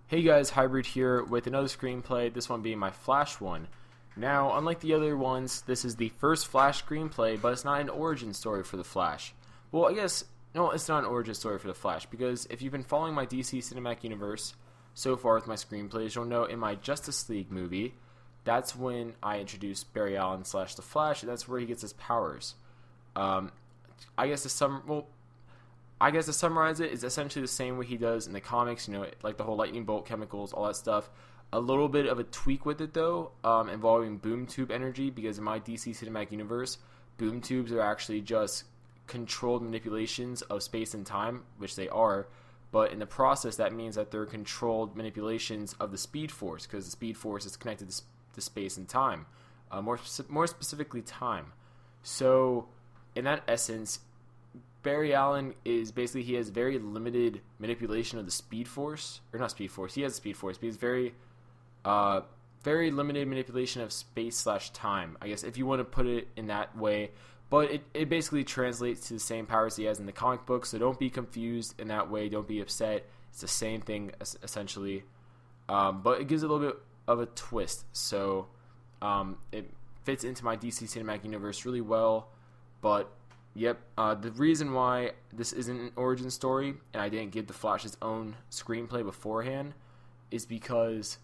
Hey guys, Hybrid here with another screenplay, this one being my Flash one. Now, unlike the other ones, this is the first Flash screenplay, but it's not an origin story for the Flash. Well, I guess, no, it's not an origin story for the Flash, because if you've been following my DC Cinematic Universe so far with my screenplays, you'll know in my Justice League movie, that's when I introduced Barry Allen / the Flash, and that's where he gets his powers. I guess to summarize it, it's essentially the same way he does in the comics, like the whole lightning bolt chemicals, all that stuff. A little bit of a tweak with it, though, involving boom tube energy, because in my DC Cinematic Universe, boom tubes are actually just controlled manipulations of space and time, which they are, but in the process, that means that they're controlled manipulations of the Speed Force, because the Speed Force is connected to space and time, more specifically time. So, in that essence, Barry Allen is basically, he has very limited manipulation of the Speed Force, or not Speed Force, he has a Speed Force, but he's very limited manipulation of space/time, I guess, if you want to put it in that way, but it basically translates to the same powers he has in the comic book, so don't be confused in that way, don't be upset, it's the same thing, essentially, but it gives it a little bit of a twist, so it fits into my DC Cinematic Universe really well, but yep, the reason why this isn't an origin story and I didn't give the Flash his own screenplay beforehand is because,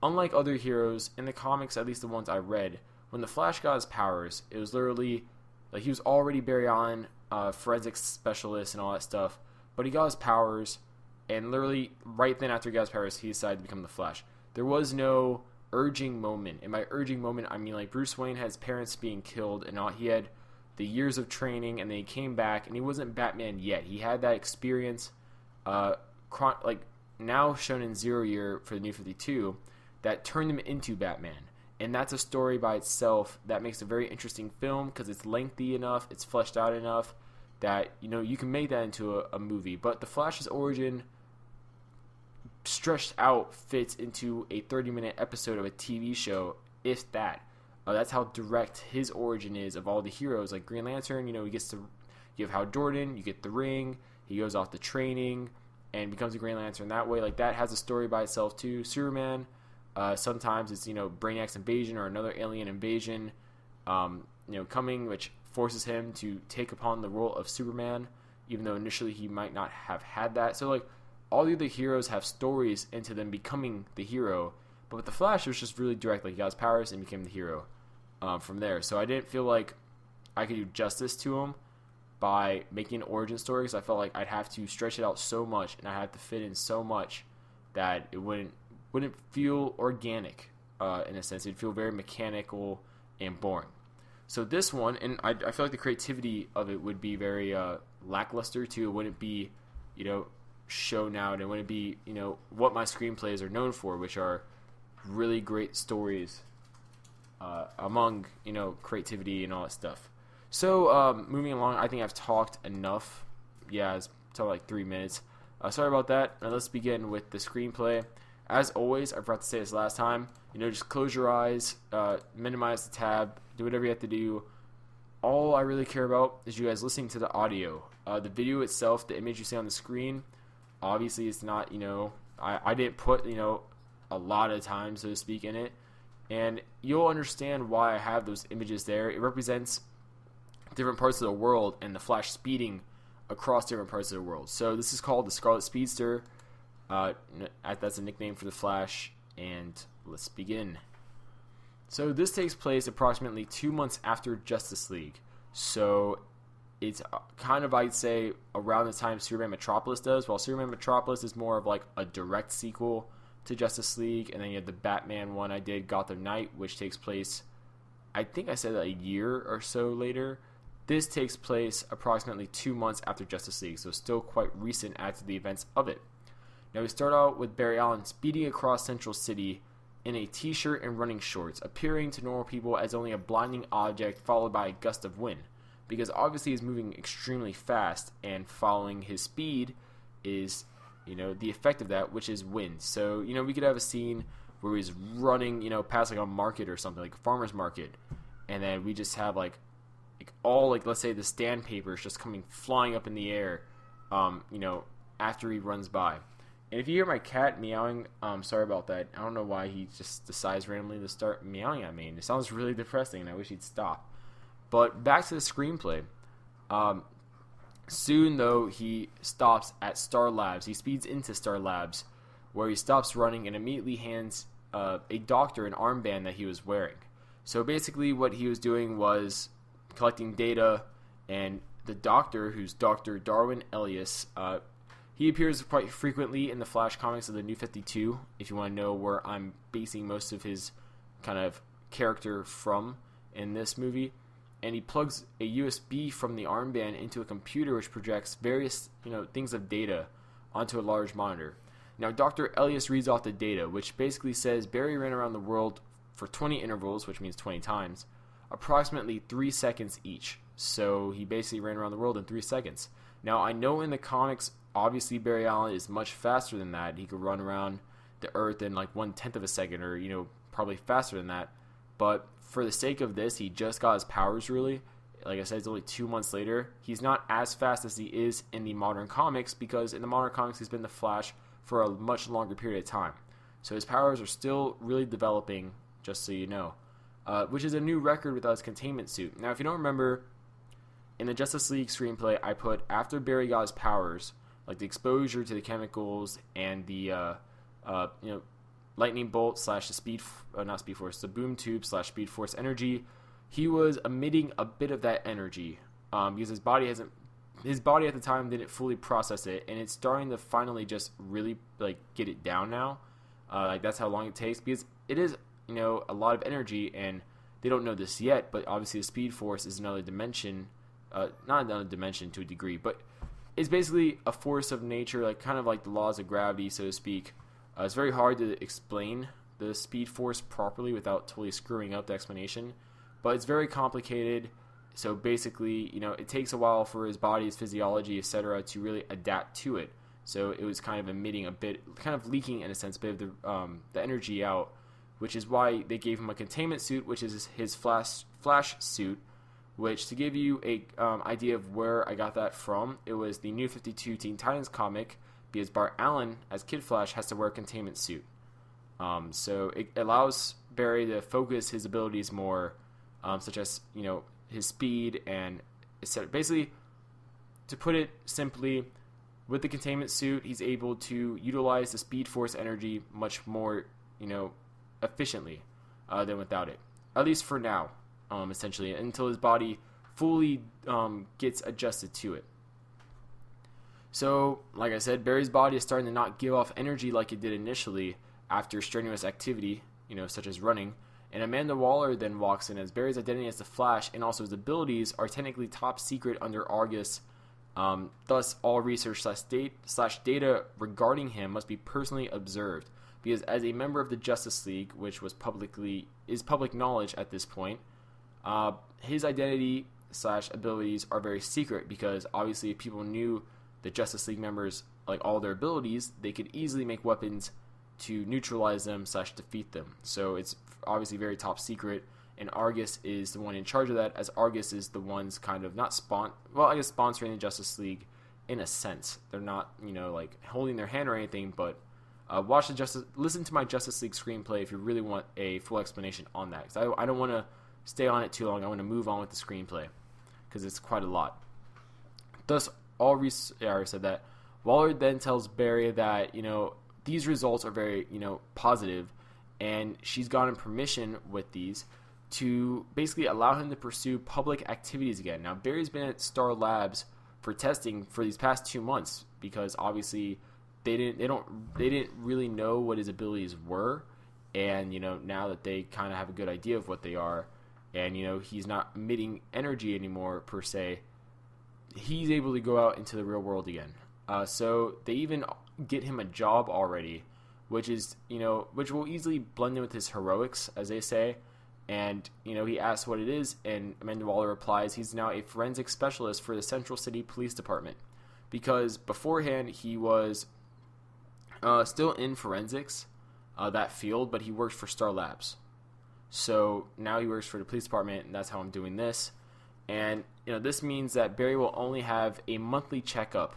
unlike other heroes in the comics, at least the ones I read, when the Flash got his powers, it was literally like he was already Barry Allen, forensics specialist and all that stuff, but he got his powers, and literally right then after he got his powers, he decided to become the Flash. There was no urging moment. And by urging moment, I mean like Bruce Wayne had his parents being killed and all, he had the years of training, and then he came back, and he wasn't Batman yet. He had that experience, like now shown in Zero Year for the New 52, that turned him into Batman. And that's a story by itself that makes a very interesting film because it's lengthy enough, it's fleshed out enough that you can make that into a movie. But the Flash's origin, stretched out, fits into a 30-minute episode of a TV show, if that. That's how direct his origin is of all the heroes. Like Green Lantern, you have Hal Jordan, you get the ring, he goes off to training and becomes a Green Lantern that way. Like that has a story by itself too. Superman, sometimes it's Brainiac's invasion or another alien invasion, coming, which forces him to take upon the role of Superman, even though initially he might not have had that. So like all the other heroes have stories into them becoming the hero, but with the Flash, it was just really direct. Like he got his powers and became the hero. From there. So I didn't feel like I could do justice to him by making an origin story, because I felt like I'd have to stretch it out so much and I had to fit in so much that it wouldn't feel organic in a sense. It'd feel very mechanical and boring. So this one, and I feel like the creativity of it would be very lackluster too. It wouldn't be shown out, and it wouldn't be what my screenplays are known for, which are really great stories among creativity and all that stuff. So moving along, I think I've talked enough. Yeah, it's talked like 3 minutes. Sorry about that. Now let's begin with the screenplay. As always, I forgot to say this last time, just close your eyes, minimize the tab, do whatever you have to do. All I really care about is you guys listening to the audio. The video itself, the image you see on the screen, obviously it's not, I didn't put a lot of time, so to speak, in it. And you'll understand why I have those images there. It represents different parts of the world and the Flash speeding across different parts of the world. So this is called the Scarlet Speedster. That's a nickname for the Flash. And let's begin. So this takes place approximately 2 months after Justice League. So it's kind of, I'd say, around the time Superman Metropolis does. While Superman Metropolis is more of like a direct sequel to Justice League, and then you have the Batman one I did, Gotham Knight, which takes place, I think I said a year or so later. This takes place approximately 2 months after Justice League, so still quite recent after the events of it. Now we start out with Barry Allen speeding across Central City in a t-shirt and running shorts, appearing to normal people as only a blinding object followed by a gust of wind, because obviously he's moving extremely fast, and following his speed is the effect of that, which is wind. So, we could have a scene where he's running, past like a market or something, like a farmer's market, and then we just have like all, like, let's say the stand paper is just coming flying up in the air, after he runs by. And if you hear my cat meowing, sorry about that. I don't know why he just decides randomly to start meowing at me. And it sounds really depressing, and I wish he'd stop. But back to the screenplay. Soon, though, he stops at Star Labs. He speeds into Star Labs, where he stops running and immediately hands a doctor an armband that he was wearing. So basically what he was doing was collecting data, and the doctor, who's Dr. Darwin Elias, he appears quite frequently in the Flash comics of the New 52, if you want to know where I'm basing most of his kind of character from in this movie. And he plugs a USB from the armband into a computer which projects various, things of data onto a large monitor. Now, Dr. Elias reads off the data, which basically says Barry ran around the world for 20 intervals, which means 20 times, approximately 3 seconds each. So he basically ran around the world in 3 seconds. Now, I know in the comics, obviously Barry Allen is much faster than that. He could run around the Earth in like 1/10 of a second, or, probably faster than that. But for the sake of this, he just got his powers, really. Like I said, it's only 2 months later. He's not as fast as he is in the modern comics, because in the modern comics, he's been the Flash for a much longer period of time. So his powers are still really developing, just so you know. Which is a new record without his containment suit. Now, if you don't remember, in the Justice League screenplay, I put after Barry got his powers, like the exposure to the chemicals and the, lightning bolt slash the the boom tube slash speed force energy, he was emitting a bit of that energy, because his body at the time didn't fully process it, and it's starting to finally just really get it down now. That's how long it takes, because it is a lot of energy, and they don't know this yet, but obviously the speed force is another dimension, not another dimension to a degree, but it's basically a force of nature, kind of like the laws of gravity, so to speak. It's very hard to explain the speed force properly without totally screwing up the explanation, but it's very complicated. So basically, it takes a while for his body, his physiology, etc., to really adapt to it. So it was kind of emitting a bit, kind of leaking in a sense, a bit of the energy out, which is why they gave him a containment suit, which is his Flash suit. Which, to give you a idea of where I got that from, it was the New 52 Teen Titans comic, because Bart Allen, as Kid Flash, has to wear a containment suit. So it allows Barry to focus his abilities more, such as, his speed and etc. Basically, to put it simply, with the containment suit, he's able to utilize the speed force energy much more, efficiently than without it. At least for now, essentially, until his body fully gets adjusted to it. So, like I said, Barry's body is starting to not give off energy like it did initially after strenuous activity, such as running. And Amanda Waller then walks in, as Barry's identity as the Flash and also his abilities are technically top secret under Argus. Thus, all research slash data regarding him must be personally observed, because as a member of the Justice League, which is public knowledge at this point, his identity slash abilities are very secret, because obviously if people knew the Justice League members, all their abilities, they could easily make weapons to neutralize them slash defeat them. So it's obviously very top secret, and Argus is the one in charge of that, as Argus is the ones kind of sponsoring the Justice League in a sense. They're not, holding their hand or anything, but listen to my Justice League screenplay if you really want a full explanation on that, because I don't want to stay on it too long. I want to move on with the screenplay, because it's quite a lot. Thus, I already said that. Waller then tells Barry that, these results are very, positive, and she's gotten permission with these to basically allow him to pursue public activities again. Now, Barry's been at Star Labs for testing for these past 2 months, because obviously they didn't really know what his abilities were, and now that they kind of have a good idea of what they are, and he's not emitting energy anymore per se, he's able to go out into the real world again. So they even get him a job already, which will easily blend in with his heroics, as they say. And he asks what it is, and Amanda Waller replies he's now a forensic specialist for the Central City Police Department, because beforehand he was still in forensics, that field, but he worked for Star Labs. So now he works for the police department, and that's how I'm doing this. And this means that Barry will only have a monthly checkup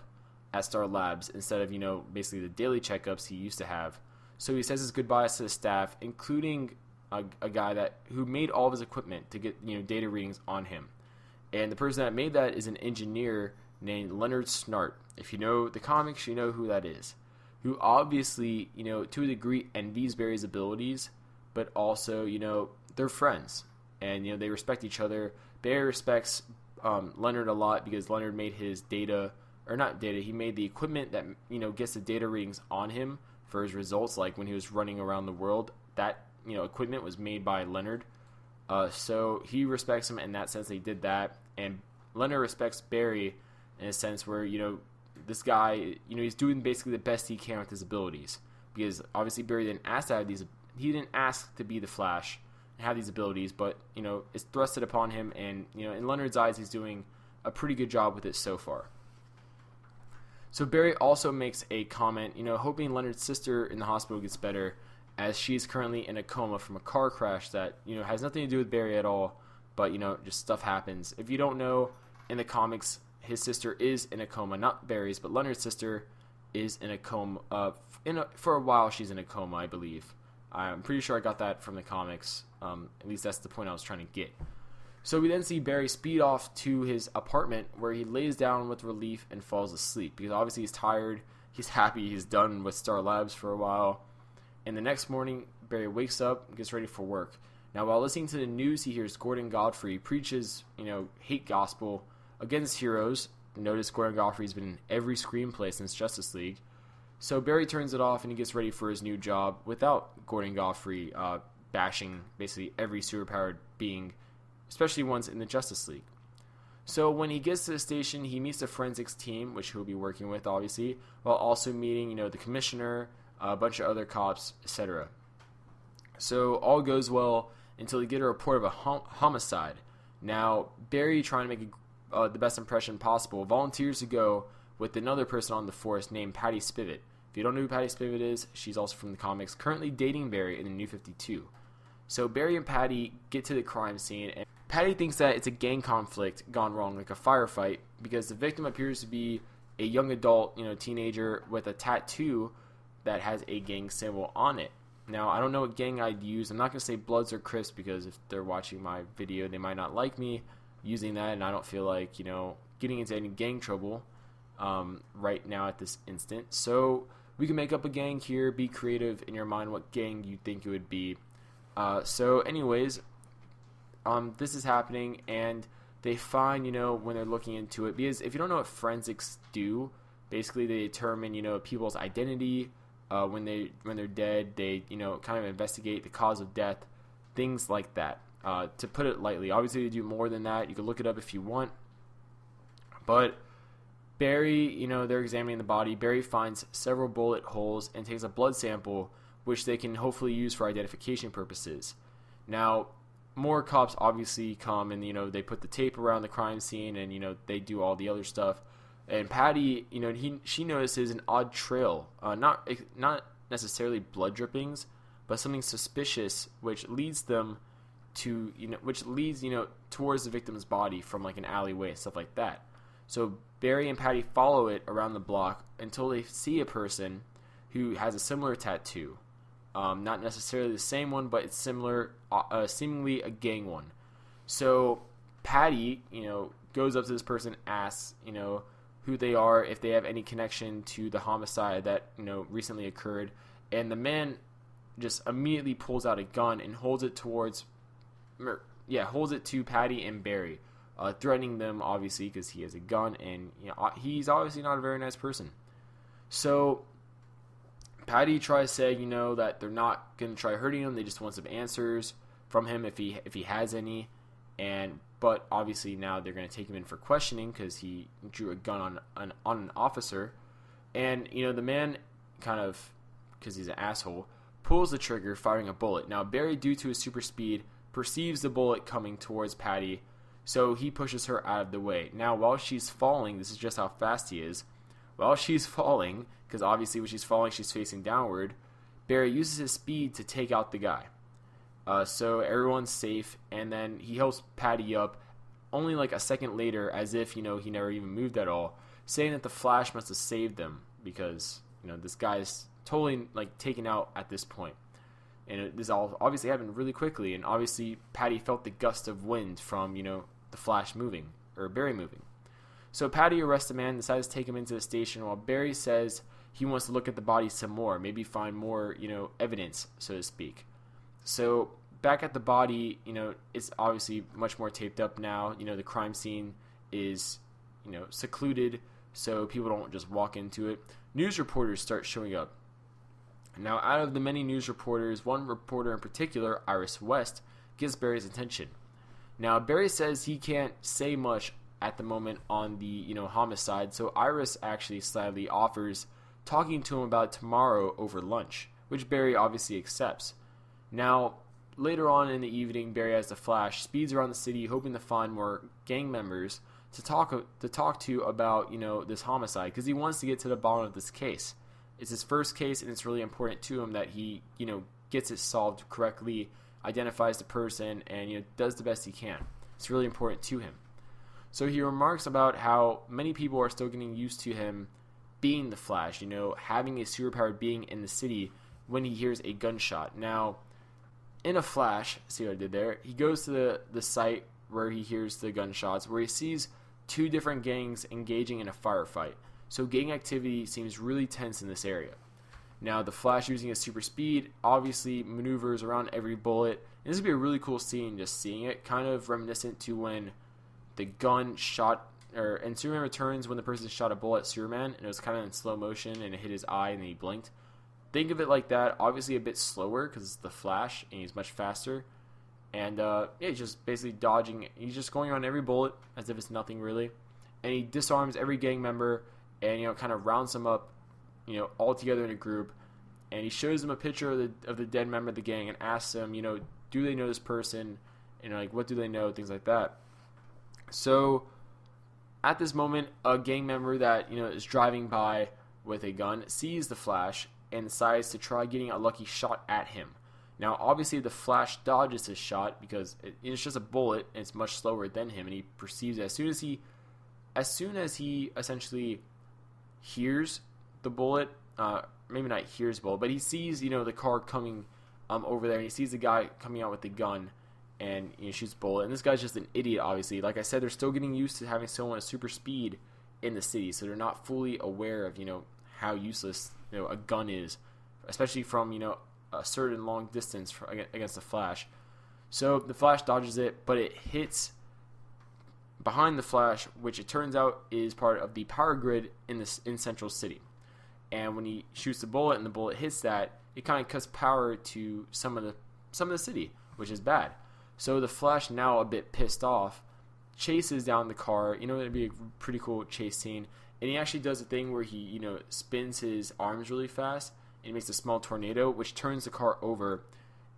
at Star Labs instead of, basically the daily checkups he used to have. So he says his goodbyes to the staff, including a guy who made all of his equipment to get, data readings on him. And the person that made that is an engineer named Leonard Snart. If you know the comics, you know who that is. Who obviously, to a degree envies Barry's abilities, but also, they're friends. And, they respect each other. Barry respects Leonard a lot because Leonard made his he made the equipment that, gets the data readings on him for his results, like when he was running around the world. That, equipment was made by Leonard. So he respects him in that sense that he did that. And Leonard respects Barry in a sense where, this guy, he's doing basically the best he can with his abilities. Because obviously Barry didn't ask to have he didn't ask to be the Flash and have these abilities, but, it's thrusted upon him. And, in Leonard's eyes, he's doing a pretty good job with it so far. So Barry also makes a comment, hoping Leonard's sister in the hospital gets better, as she's currently in a coma from a car crash that, has nothing to do with Barry at all, but, just stuff happens. If you don't know, in the comics, his sister is in a coma, not Barry's, but Leonard's sister is in a coma. For a while, she's in a coma, I believe. I'm pretty sure I got that from the comics. At least that's the point I was trying to get. So we then see Barry speed off to his apartment where he lays down with relief and falls asleep because obviously he's tired, he's happy, he's done with Star Labs for a while. And the next morning, Barry wakes up and gets ready for work. Now, while listening to the news, he hears Gordon Godfrey preaches, hate gospel against heroes. Notice Gordon Godfrey's been in every screenplay since Justice League. So Barry turns it off and he gets ready for his new job without Gordon Godfrey bashing basically every superpowered being, especially ones in the Justice League. So when he gets to the station, he meets the forensics team, which he'll be working with, obviously, while also meeting, the commissioner, a bunch of other cops, etc. So all goes well until they get a report of a homicide. Now, Barry, trying to make the best impression possible, volunteers to go with another person on the force named Patty Spivot. If you don't know who Patty Spivot is, she's also from the comics, currently dating Barry in the New 52. So Barry and Patty get to the crime scene, and Patty thinks that it's a gang conflict gone wrong, like a firefight, because the victim appears to be a young adult, teenager with a tattoo that has a gang symbol on it. Now, I don't know what gang I'd use. I'm not going to say Bloods or Crips because if they're watching my video, they might not like me using that, and I don't feel like, getting into any gang trouble right now at this instant. So we can make up a gang here, be creative in your mind what gang you think it would be. So anyways, this is happening, and they find, when they're looking into it, because if you don't know what forensics do, basically they determine, people's identity. When they're dead, they kind of investigate the cause of death, things like that. To put it lightly, obviously they do more than that. You can look it up if you want. But Barry, they're examining the body. Barry finds several bullet holes and takes a blood sample, which they can hopefully use for identification purposes. Now, more cops obviously come and they put the tape around the crime scene and they do all the other stuff. And Patty, she notices an odd trail, not necessarily blood drippings, but something suspicious, which leads them to, towards the victim's body from like an alleyway and stuff like that. So Barry and Patty follow it around the block until they see a person who has a similar tattoo, not necessarily the same one, but it's similar, seemingly a gang one. So Patty, goes up to this person, asks, who they are, if they have any connection to the homicide that recently occurred, and the man just immediately pulls out a gun and holds it to Patty and Barry, threatening them obviously because he has a gun and he's obviously not a very nice person. So Patty tries saying that they're not gonna try hurting him, they just want some answers from him if he has any, but obviously now they're going to take him in for questioning because he drew a gun on an officer. And, the man kind of, because he's an asshole, pulls the trigger, firing a bullet. Now, Barry, due to his super speed, perceives the bullet coming towards Patty, so he pushes her out of the way. Now, while she's falling, this is just how fast he is. While she's falling, because obviously when she's falling, she's facing downward, Barry uses his speed to take out the guy. So everyone's safe, and then he helps Patty up only like a second later, as if, he never even moved at all. saying that the Flash must have saved them because, this guy's totally, taken out at this point. And this all obviously happened really quickly, and obviously Patty felt the gust of wind from, the Flash moving, or Barry moving. So Patty arrests the man, decides to take him into the station, while Barry says he wants to look at the body some more, maybe find more, evidence, so to speak. So back at the body, it's obviously much more taped up now. The crime scene is, secluded, so people don't just walk into it. News reporters start showing up. Now, out of the many news reporters, one reporter in particular, Iris West, gets Barry's attention. Now, Barry says he can't say much at the moment on the, homicide, so Iris actually slightly offers talking to him about it tomorrow over lunch, which Barry obviously accepts. Now, later on in the evening, Barry, as the Flash, speeds around the city hoping to find more gang members to talk to about, this homicide, because he wants to get to the bottom of this case. It's his first case, and it's really important to him that he, gets it solved correctly, identifies the person, and, does the best he can. It's really important to him. So he remarks about how many people are still getting used to him being the Flash, having a superpowered being in the city when he hears a gunshot. Now, in a flash, see what I did there, he goes to the site where he hears the gunshots, where he sees two different gangs engaging in a firefight. So gang activity seems really tense in this area. Now, the Flash, using his super speed, obviously maneuvers around every bullet. And this would be a really cool scene, just seeing it, kind of reminiscent to when the gun shot, and Superman Returns, when the person shot a bullet at Superman, and it was kind of in slow motion, and it hit his eye, and then he blinked. Think of it like that, obviously a bit slower, because it's the Flash, and he's much faster. And, he's just basically dodging, he's just going on every bullet, as if it's nothing really. And he disarms every gang member, and, kind of rounds them up, all together in a group. And he shows them a picture of the dead member of the gang and asks them, do they know this person? And, what do they know? Things like that. So, at this moment, a gang member that, is driving by with a gun sees the Flash and decides to try getting a lucky shot at him. Now, obviously, the Flash dodges his shot because it's just a bullet and it's much slower than him, and he perceives it as soon as he essentially hears the bullet, maybe not hears the bullet, but he sees, the car coming over there, and he sees the guy coming out with the gun, and shoots the bullet. And this guy's just an idiot, obviously. Like I said, they're still getting used to having someone at super speed in the city, so they're not fully aware of, how useless, a gun is, especially from, a certain long distance against the Flash. So the Flash dodges it, but it hits behind the Flash, which it turns out is part of the power grid in Central City. And when he shoots the bullet and the bullet hits that, it kind of cuts power to some of the city, which is bad. So the Flash, now a bit pissed off, chases down the car. It'd be a pretty cool chase scene. And he actually does a thing where he, spins his arms really fast and makes a small tornado, which turns the car over.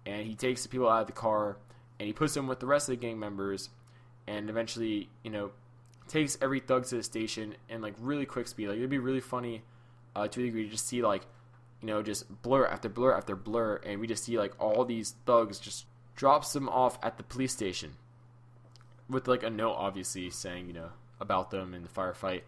And he takes the people out of the car and he puts them with the rest of the gang members, and eventually, takes every thug to the station in really quick speed. It'd be really funny to a degree to just see just blur after blur after blur, and we just see all these thugs, just drops them off at the police station with a note, obviously saying about them in the firefight.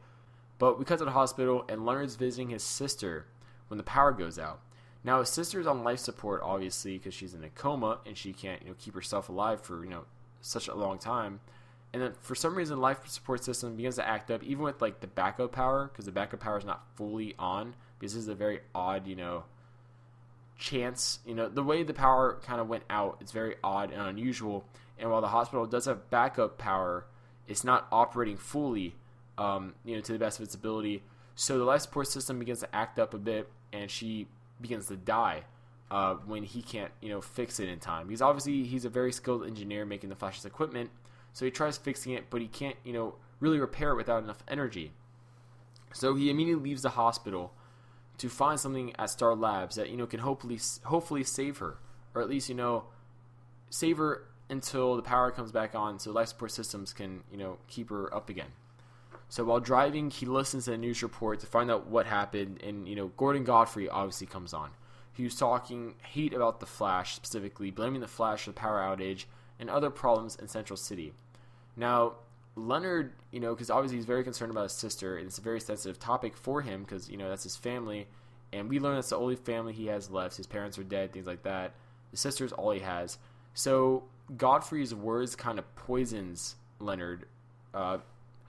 But we cut to the hospital, and Leonard's visiting his sister when the power goes out. Now, his sister's on life support, obviously, because she's in a coma and she can't keep herself alive for such a long time. And then for some reason, life support system begins to act up, even with the backup power, because the backup power is not fully on, because this is a very odd chance. The way the power kind of went out, it's very odd and unusual. And while the hospital does have backup power, it's not operating fully, to the best of its ability. So the life support system begins to act up a bit, and she begins to die when he can't, fix it in time. Because obviously he's a very skilled engineer making the Flash's equipment, so he tries fixing it, but he can't, really repair it without enough energy. So he immediately leaves the hospital to find something at Star Labs that, can hopefully save her, or at least, save her until the power comes back on, so life support systems can, keep her up again. So while driving, he listens to the news report to find out what happened, and, Gordon Godfrey obviously comes on. He was talking hate about the Flash, specifically blaming the Flash for the power outage and other problems in Central City. Now, Leonard, because obviously he's very concerned about his sister, and it's a very sensitive topic for him because, that's his family. And we learn that's the only family he has left. His parents are dead, things like that. His sister's all he has. So Godfrey's words kind of poisons Leonard,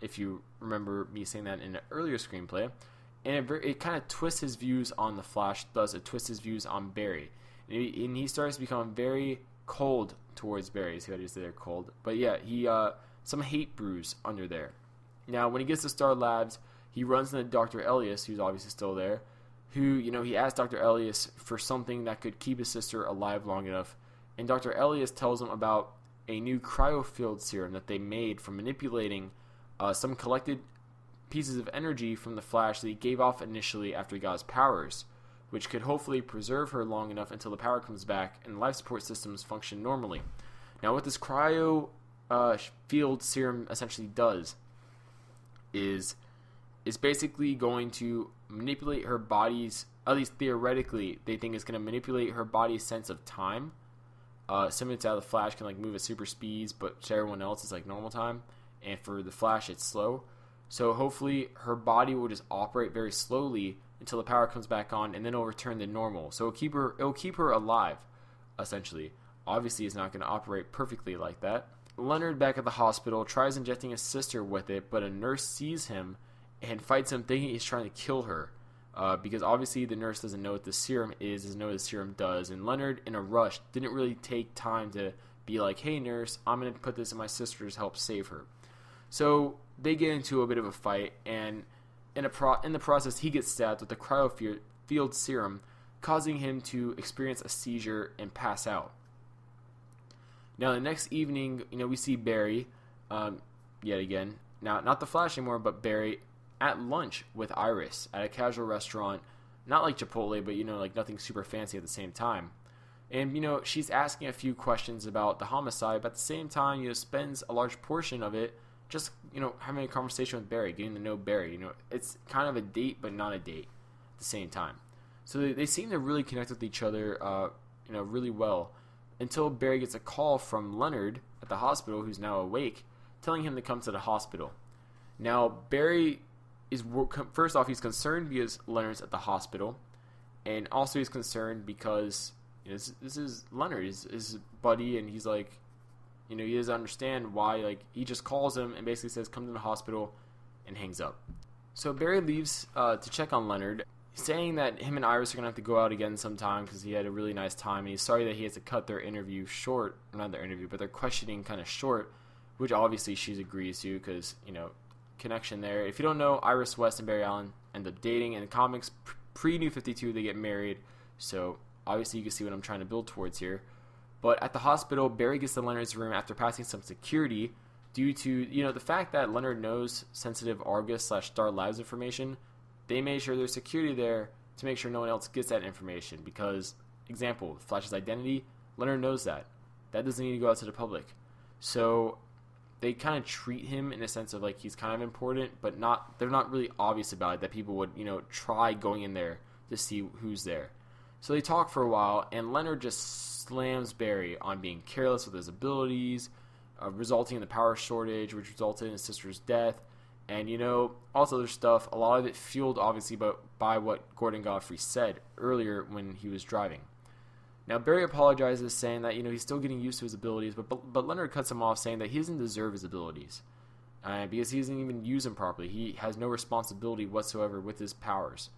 if you remember me saying that in an earlier screenplay. And it kind of twists his views on the Flash, thus it twists his views on Barry. And he starts to become very cold towards Barry. See what I just said there, cold. But yeah, he some hate brews under there. Now, when he gets to Star Labs, he runs into Dr. Elias, who's obviously still there, who, he asked Dr. Elias for something that could keep his sister alive long enough. And Dr. Elias tells him about a new cryofield serum that they made from manipulating some collected pieces of energy from the Flash that he gave off initially after he got his powers, which could hopefully preserve her long enough until the power comes back and life support systems function normally. Now, what this cryo field serum essentially does is basically going to manipulate her body's, at least theoretically, they think it's going to manipulate her body's sense of time. Similar to how the Flash can move at super speeds, but to everyone else it's normal time, and for the Flash it's slow. So hopefully her body will just operate very slowly until the power comes back on, and then it'll return to normal. So it'll keep her alive, essentially. Obviously, it's not going to operate perfectly like that. Leonard, back at the hospital, tries injecting his sister with it, but a nurse sees him and fights him, thinking he's trying to kill her. Because obviously the nurse doesn't know what the serum is, doesn't know what the serum does. And Leonard, in a rush, didn't really take time to be like, hey nurse, I'm going to put this in my sister to help save her. So they get into a bit of a fight, and in the process, he gets stabbed with the cryofield serum, causing him to experience a seizure and pass out. Now, the next evening, we see Barry, yet again, now not the Flash anymore, but Barry at lunch with Iris at a casual restaurant, not like Chipotle, but nothing super fancy at the same time. And she's asking a few questions about the homicide, but at the same time, spends a large portion of it just having a conversation with Barry, getting to know Barry. It's kind of a date, but not a date at the same time. So they seem to really connect with each other, really well, until Barry gets a call from Leonard at the hospital, who's now awake, telling him to come to the hospital. Now, Barry is, first off, he's concerned because Leonard's at the hospital, and also he's concerned because this is Leonard, his buddy, and he's he doesn't understand why, he just calls him and basically says, come to the hospital, and hangs up. So Barry leaves to check on Leonard, saying that him and Iris are going to have to go out again sometime because he had a really nice time, and he's sorry that he has to cut their interview short, not their interview, but their questioning kind of short, which obviously she agrees to because, connection there. If you don't know, Iris West and Barry Allen end up dating. In the comics, pre-New 52, they get married, so obviously you can see what I'm trying to build towards here. But at the hospital, Barry gets to Leonard's room after passing some security due to, the fact that Leonard knows sensitive Argus/Star Labs information. They made sure there's security there to make sure no one else gets that information because, example, Flash's identity, Leonard knows that. That doesn't need to go out to the public. So they kind of treat him in a sense of he's kind of important, but they're not really obvious about it, that people would, try going in there to see who's there. So they talk for a while, and Leonard just slams Barry on being careless with his abilities, resulting in the power shortage, which resulted in his sister's death, and, also other stuff, a lot of it fueled, obviously, by what Gordon Godfrey said earlier when he was driving. Now, Barry apologizes, saying that, he's still getting used to his abilities, but Leonard cuts him off, saying that he doesn't deserve his abilities, because he doesn't even use them properly. He has no responsibility whatsoever with his powers.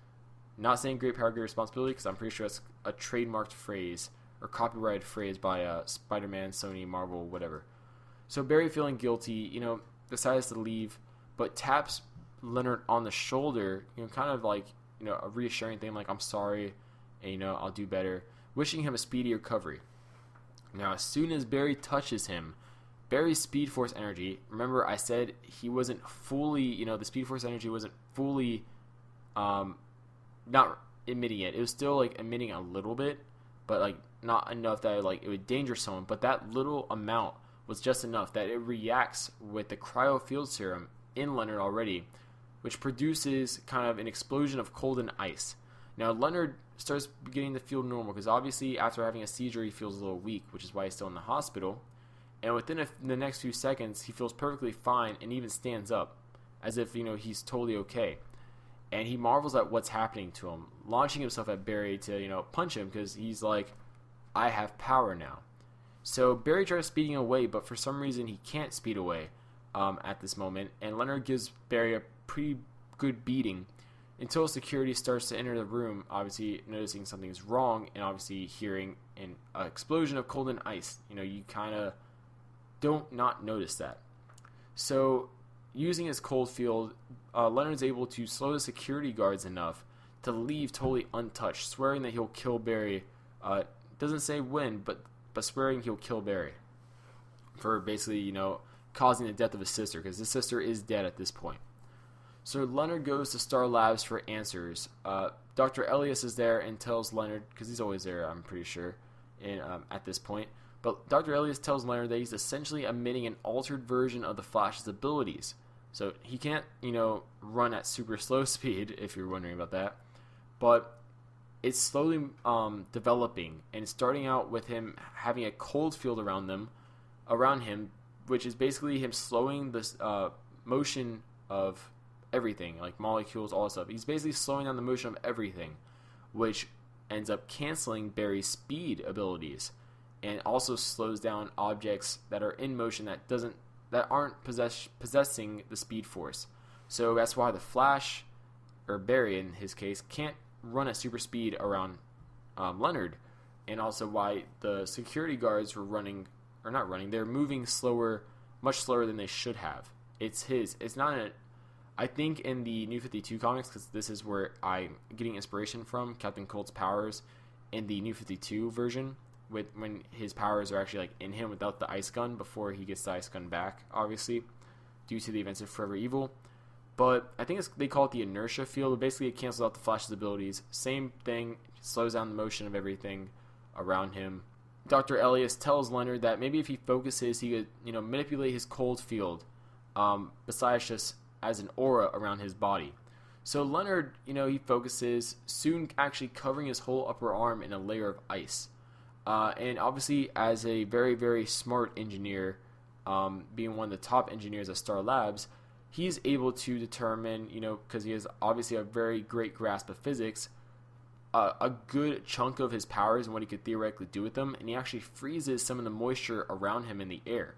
Not saying great power, great responsibility, because I'm pretty sure that's a trademarked phrase, or copyrighted phrase by Spider-Man, Sony, Marvel, whatever. So Barry, feeling guilty, decides to leave, but taps Leonard on the shoulder, kind of a reassuring thing, I'm sorry, and, I'll do better, wishing him a speedy recovery. Now, as soon as Barry touches him, Barry's Speed Force energy, remember I said he wasn't fully, the Speed Force energy wasn't fully, not emitting it. It was still, emitting a little bit, but, not enough that, it would danger someone, but that little amount was just enough that it reacts with the cryofield serum in Leonard already, which produces kind of an explosion of cold and ice. Now, Leonard starts beginning to feel normal because obviously after having a seizure he feels a little weak, which is why he's still in the hospital. And within the next few seconds, he feels perfectly fine and even stands up, as if, he's totally okay. And he marvels at what's happening to him, launching himself at Barry to, punch him, because he's like, I have power now. So Barry tries speeding away, but for some reason he can't speed away at this moment, and Leonard gives Barry a pretty good beating until security starts to enter the room, obviously noticing something's wrong, and obviously hearing an explosion of cold and ice. You kind of don't not notice that. So using his cold field, Leonard's able to slow the security guards enough to leave totally untouched, swearing that he'll kill Barry. Doesn't say when, but swearing he'll kill Barry for basically, causing the death of his sister, because his sister is dead at this point. So Leonard goes to Star Labs for answers. Dr. Elias is there and tells Leonard, because he's always there, I'm pretty sure, at this point. But Dr. Elias tells Leonard that he's essentially emitting an altered version of the Flash's abilities. So he can't, run at super slow speed, if you're wondering about that. But it's slowly developing, and it's starting out with him having a cold field around him, which is basically him slowing the motion of everything, like molecules, all that stuff. He's basically slowing down the motion of everything, which ends up canceling Barry's speed abilities, and also slows down objects that are in motion that aren't possessing the speed force. So that's why the Flash, or Barry in his case, can't run at super speed around Leonard, and also why the security guards they're moving slower, much slower than they should have. It's not I think in the New 52 comics, because this is where I'm getting inspiration from, Captain Cold's powers in the New 52 version, when his powers are actually like in him without the ice gun, before he gets the ice gun back, obviously, due to the events of Forever Evil. But I think they call it the inertia field. Basically, it cancels out the Flash's abilities. Same thing, slows down the motion of everything around him. Dr. Elias tells Leonard that maybe if he focuses, he could, manipulate his cold field, besides just as an aura around his body. So Leonard, he focuses, soon actually covering his whole upper arm in a layer of ice. And obviously, as a very, very smart engineer, being one of the top engineers at Star Labs, he's able to determine, because he has obviously a very great grasp of physics, a good chunk of his powers and what he could theoretically do with them, and he actually freezes some of the moisture around him in the air.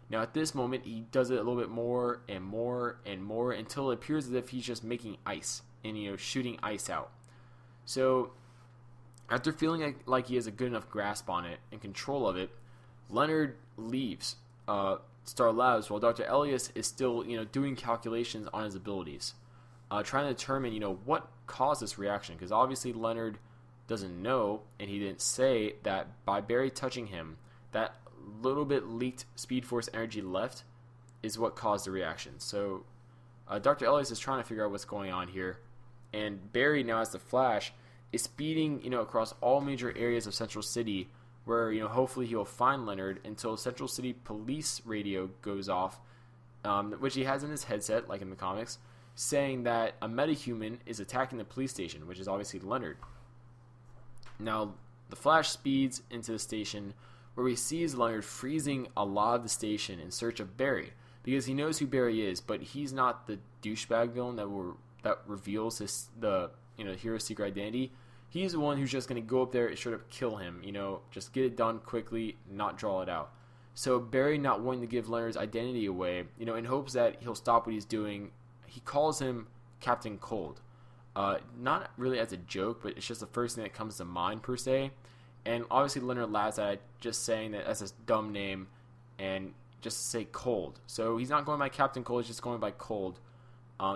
Now at this moment, he does it a little bit more and more and more until it appears as if he's just making ice and, shooting ice out. So after feeling like he has a good enough grasp on it and control of it, Leonard leaves Star Labs while Dr. Elias is still, doing calculations on his abilities, trying to determine, what caused this reaction, because obviously Leonard doesn't know, and he didn't say that by Barry touching him, that little bit leaked Speed Force energy left is what caused the reaction. So Dr. Elias is trying to figure out what's going on here, and Barry, now as the Flash, is speeding, across all major areas of Central City, where, hopefully he'll find Leonard, until Central City police radio goes off, which he has in his headset, like in the comics, saying that a metahuman is attacking the police station, which is obviously Leonard. Now, the Flash speeds into the station, where he sees Leonard freezing a lot of the station in search of Barry, because he knows who Barry is, but he's not the douchebag villain that reveals the hero's secret identity. He's the one who's just going to go up there and straight up kill him, just get it done quickly, not draw it out. So Barry, not wanting to give Leonard's identity away, in hopes that he'll stop what he's doing, he calls him Captain Cold. Not really as a joke, but it's just the first thing that comes to mind, per se. And obviously Leonard laughs at it, just saying that that's a dumb name, and just say Cold. So he's not going by Captain Cold, he's just going by Cold.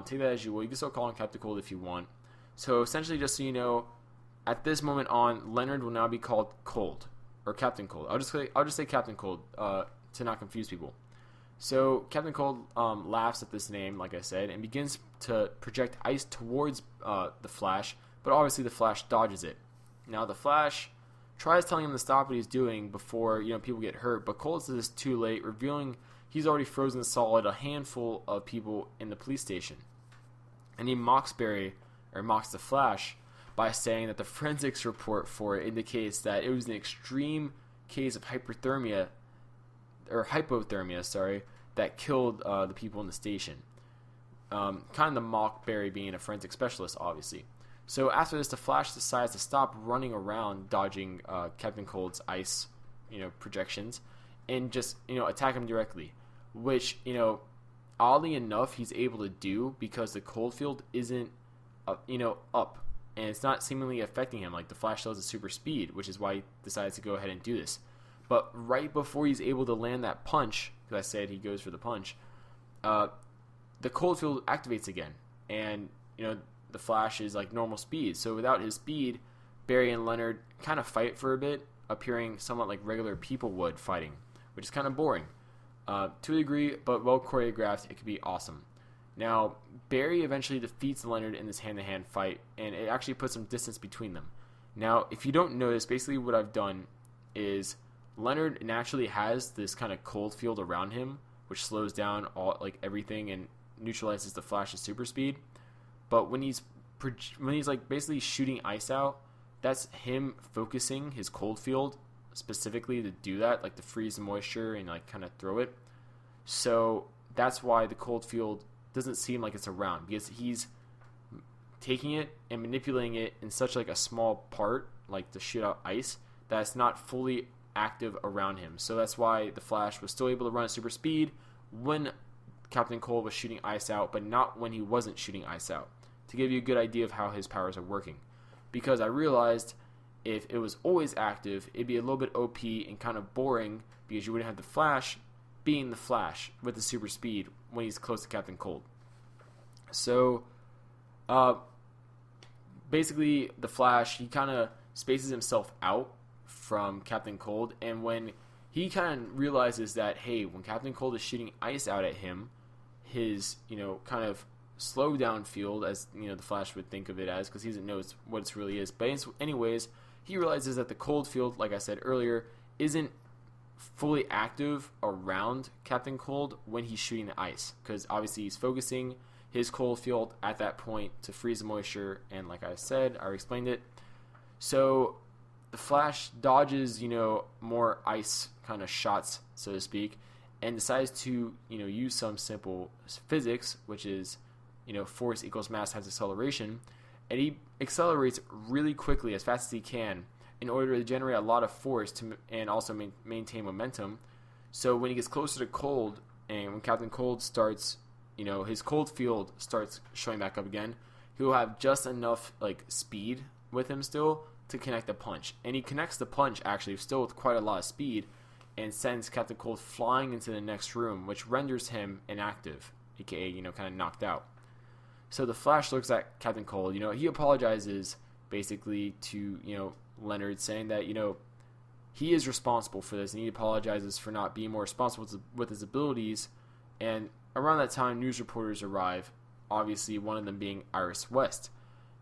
Take that as you will. You can still call him Captain Cold if you want. So essentially, just so you know, at this moment on, Leonard will now be called Cold, or Captain Cold. I'll just say Captain Cold to not confuse people. So Captain Cold laughs at this name, like I said, and begins to project ice towards the Flash, but obviously the Flash dodges it. Now the Flash tries telling him to stop what he's doing before people get hurt, but Cold says it's too late, revealing he's already frozen solid a handful of people in the police station. And he mocks the Flash by saying that the forensics report for it indicates that it was an extreme case of hypothermia or hypothermia, sorry, that killed the people in the station. Kind of the mock Barry being a forensic specialist, obviously. So after this, the Flash decides to stop running around dodging Captain Cold's ice, projections, and just, attack him directly. Which, oddly enough, he's able to do because the cold field isn't, up, and it's not seemingly affecting him. Like, the Flash still has a super speed, which is why he decides to go ahead and do this. But right before he's able to land that punch, because I said he goes for the punch, the cold field activates again, and the Flash is like normal speed. So without his speed, Barry and Leonard kind of fight for a bit, appearing somewhat like regular people would fighting, which is kind of boring to a degree, but well choreographed. It could be awesome. Now Barry eventually defeats Leonard in this hand-to-hand fight, and it actually puts some distance between them. Now, if you don't notice, basically what I've done is Leonard naturally has this kind of cold field around him, which slows down everything and neutralizes the Flash's super speed. But when he's like basically shooting ice out, that's him focusing his cold field specifically to do that, like to freeze the moisture and like kind of throw it. So that's why the cold field doesn't seem like it's around, because he's taking it and manipulating it in such like a small part, like to shoot out ice, that it's not fully active around him. So that's why the Flash was still able to run at super speed when Captain Cold was shooting ice out, but not when he wasn't shooting ice out, to give you a good idea of how his powers are working. Because I realized if it was always active, it'd be a little bit OP and kind of boring, because you wouldn't have the Flash being the Flash with the super speed when he's close to Captain Cold. So basically the Flash, he kind of spaces himself out from Captain Cold, and when he kind of realizes that, hey, when Captain Cold is shooting ice out at him, his, kind of slow down field, as, the Flash would think of it as, because he doesn't know what it really is. But anyways, he realizes that the cold field, like I said earlier, isn't fully active around Captain Cold when he's shooting the ice, because obviously he's focusing his cold field at that point to freeze the moisture, and like I said, I already explained it. So the Flash dodges, more ice kind of shots, so to speak, and decides to, use some simple physics, which is, force equals mass times acceleration, and he accelerates really quickly, as fast as he can, in order to generate a lot of force and also maintain momentum. So when he gets closer to Cold, and when Captain Cold starts, his cold field starts showing back up again, he'll have just enough speed with him still to connect the punch. And he connects the punch actually still with quite a lot of speed, and sends Captain Cold flying into the next room, which renders him inactive, aka kind of knocked out. So the Flash looks at Captain Cold. He apologizes basically to Leonard, saying that he is responsible for this, and he apologizes for not being more responsible with his abilities. And around that time, news reporters arrive, obviously one of them being Iris West.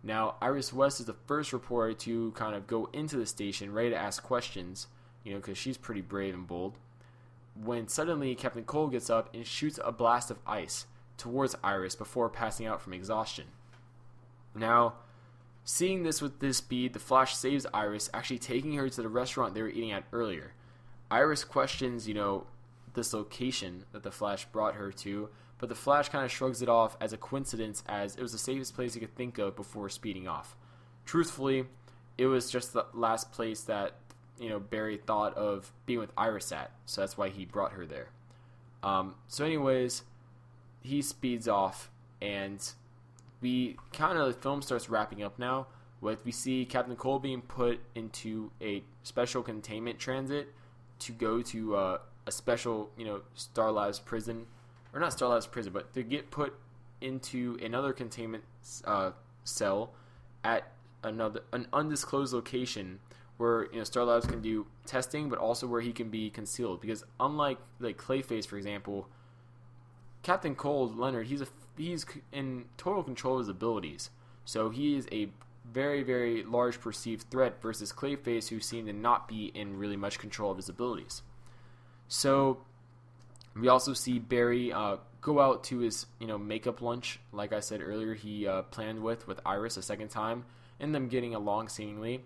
Now, Iris West is the first reporter to kind of go into the station, ready to ask questions, because she's pretty brave and bold, when suddenly Captain Cold gets up and shoots a blast of ice towards Iris before passing out from exhaustion. Now, seeing this with this speed, the Flash saves Iris, actually taking her to the restaurant they were eating at earlier. Iris questions, this location that the Flash brought her to, but the Flash kind of shrugs it off as a coincidence, as it was the safest place he could think of before speeding off. Truthfully, it was just the last place that, Barry thought of being with Iris at, so that's why he brought her there. So anyways, he speeds off, and the film starts wrapping up now, we see Captain Cold being put into a special containment transit to go to a special, Star Labs prison, or not Star Labs prison, but to get put into another containment cell at an undisclosed location where Star Labs can do testing, but also where he can be concealed. Because unlike Clayface, for example, Captain Cold, Leonard, he's in total control of his abilities. So he is a very, very large perceived threat versus Clayface, who seemed to not be in really much control of his abilities. So we also see Barry go out to his makeup lunch, like I said earlier, he planned with Iris a second time, and them getting along seemingly.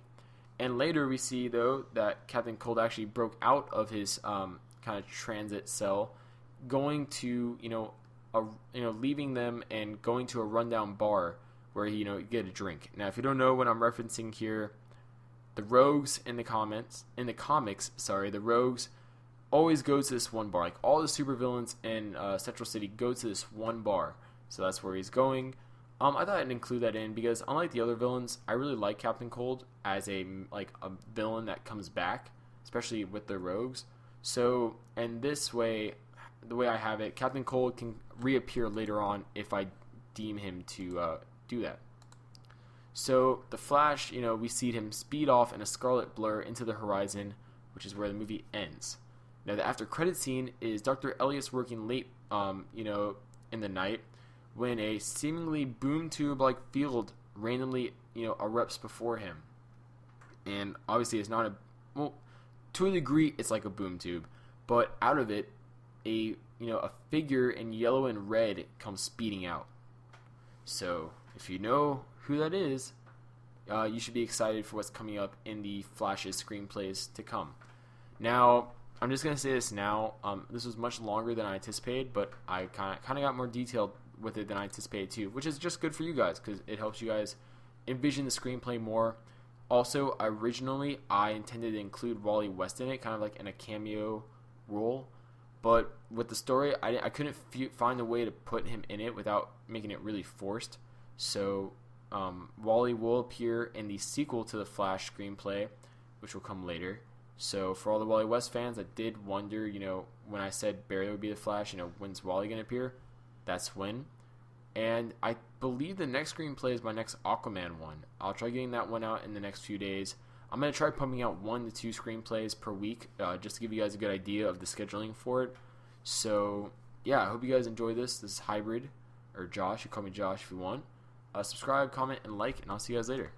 And later we see, though, that Captain Cold actually broke out of his kind kind of transit cell, going to leaving them and going to a rundown bar where you get a drink. Now, if you don't know what I'm referencing here, the rogues in the comics, the rogues always go to this one bar. Like all the supervillains in Central City go to this one bar, so that's where he's going. I thought I'd include that in because unlike the other villains, I really like Captain Cold as a villain that comes back, especially with the rogues. So, and this way, the way I have it, Captain Cold can reappear later on if I deem him to do that. So the Flash, we see him speed off in a scarlet blur into the horizon, which is where the movie ends. Now the after credit scene is Dr. Elliot's working late, in the night when a seemingly boom tube-like field randomly, erupts before him. And obviously it's not to a degree it's like a boom tube, but out of it, a figure in yellow and red comes speeding out. So if you know who that is, you should be excited for what's coming up in the Flash's screenplays to come. Now, I'm just going to say this now. This was much longer than I anticipated, but I kind of got more detailed with it than I anticipated too, which is just good for you guys because it helps you guys envision the screenplay more. Also, originally, I intended to include Wally West in it, kind of like in a cameo role. But with the story, I couldn't find a way to put him in it without making it really forced. So Wally will appear in the sequel to the Flash screenplay, which will come later. So for all the Wally West fans that did wonder, when I said Barry would be the Flash, when's Wally going to appear? That's when. And I believe the next screenplay is my next Aquaman one. I'll try getting that one out in the next few days. I'm going to try pumping out 1 to 2 screenplays per week, just to give you guys a good idea of the scheduling for it. So, yeah, I hope you guys enjoy this. This is Hybrid, or Josh. You call me Josh if you want. Subscribe, comment, and like, and I'll see you guys later.